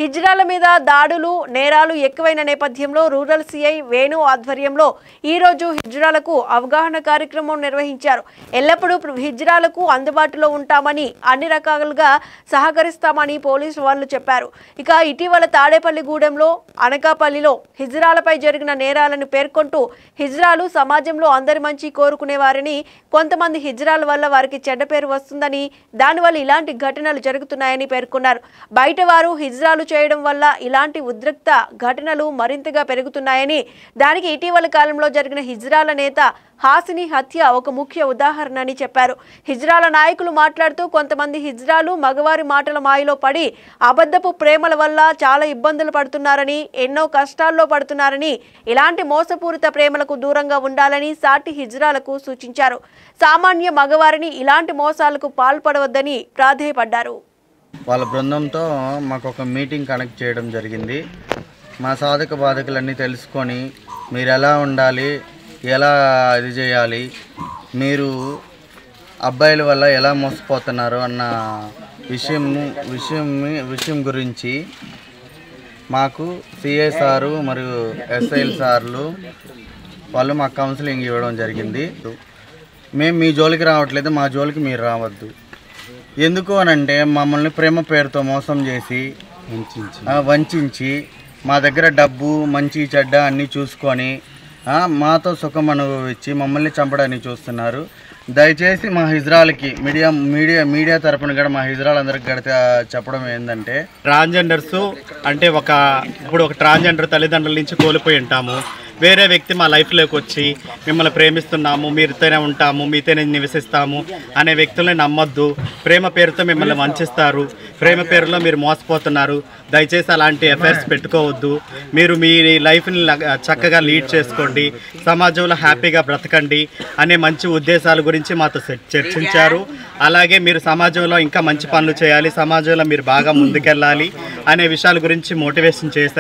హిజ్రాల మీద దాడులు నేరాలు ఎక్కువైన నేపథ్యంలో రూరల్ సిఐ వేణు ఆధ్వర్యంలో ఈ రోజు హిజ్రాలకు అవగాహన కార్యక్రమం నిర్వహించారు. ఎల్లప్పుడూ హిజ్రాలకు అందుబాటులో ఉంటామని అన్ని రకాలుగా సహకరిస్తామని పోలీసు వాళ్ళు చెప్పారు. ఇక ఇటీవల తాడేపల్లిగూడెంలో అనకాపల్లిలో హిజ్రాలపై జరిగిన నేరాలను పేర్కొంటూ హిజ్రాలు సమాజంలో అందరి మంచి కోరుకునేవారని, కొంతమంది హిజ్రాల వల్ల వారికి చెడ్డ పేరు వస్తుందని, దానివల్ల ఇలాంటి ఘటనలు జరుగుతున్నాయని పేర్కొన్నారు. బయట వారు హిజ్రాలు చేయడం వల్ల ఇలాంటి ఉద్రిక్త ఘటనలు మరింతగా పెరుగుతున్నాయని, దానికి ఇటీవల కాలంలో జరిగిన హిజ్రాల నేత హాసిని హత్య ఒక ముఖ్య ఉదాహరణ అని చెప్పారు. హిజ్రాల నాయకులు మాట్లాడుతూ కొంతమంది హిజ్రాలు మగవారి మాటల మాయలో పడి అబద్ధపు ప్రేమల వల్ల చాలా ఇబ్బందులు పడుతున్నారని, ఎన్నో కష్టాల్లో పడుతున్నారని, ఇలాంటి మోసపూరిత ప్రేమలకు దూరంగా ఉండాలని సాటి హిజ్రాలకు సూచించారు. సామాన్య మగవారిని ఇలాంటి మోసాలకు పాల్పడవద్దని ప్రాధేయపడ్డారు. వాళ్ళ బృందంతో మాకు ఒక మీటింగ్ కనెక్ట్ చేయడం జరిగింది. మా సాధక బాధకులన్నీ తెలుసుకొని మీరు ఎలా ఉండాలి, ఎలా ఇది చేయాలి, మీరు అబ్బాయిల వల్ల ఎలా మోసపోతున్నారు అన్న విషయం గురించి మాకు సిఐ సారు మరియు ఎస్ఐఎల్ సార్లు వాళ్ళు మాకు కౌన్సిలింగ్ ఇవ్వడం జరిగింది. మేము మీ జోలికి రావట్లేదు, మా జోలికి మీరు రావద్దు. ఎందుకు అనంటే మమ్మల్ని ప్రేమ పేరుతో మోసం చేసి వంచి మా దగ్గర డబ్బు మంచి చెడ్డ అన్నీ చూసుకొని మాతో సుఖం అనుభవించి మమ్మల్ని చంపడానికి చూస్తున్నారు. దయచేసి మా హిజ్రాలకి మీడియా తరపున కూడా మా హిజ్రాలందరికీ గడితే చెప్పడం ఏంటంటే, ట్రాన్స్జెండర్స్ అంటే ఇప్పుడు ఒక ట్రాన్స్జెండర్ తల్లిదండ్రుల నుంచి కోల్పోయి ఉంటాము. వేరే వ్యక్తి మా లైఫ్లోకి వచ్చి మిమ్మల్ని ప్రేమిస్తున్నాము, మీతోనే ఉంటాము, మీతోనే నివసిస్తాము అనే వ్యక్తుల్ని నమ్మొద్దు. ప్రేమ పేరుతో మిమ్మల్ని వంచిస్తారు, ప్రేమ పేరులో మీరు మోసపోతున్నారు. దయచేసి అలాంటి అఫైర్స్ పెట్టుకోవద్దు. మీరు మీ లైఫ్ని చక్కగా లీడ్ చేసుకోండి, సమాజంలో హ్యాపీగా బ్రతకండి అనే మంచి ఉద్దేశాల గురించి మాతో చర్చించారు. అలాగే మీరు సమాజంలో ఇంకా మంచి పనులు చేయాలి, సమాజంలో మీరు బాగా ముందుకెళ్ళాలి అనే విషయాల గురించి మోటివేషన్ చేశారు.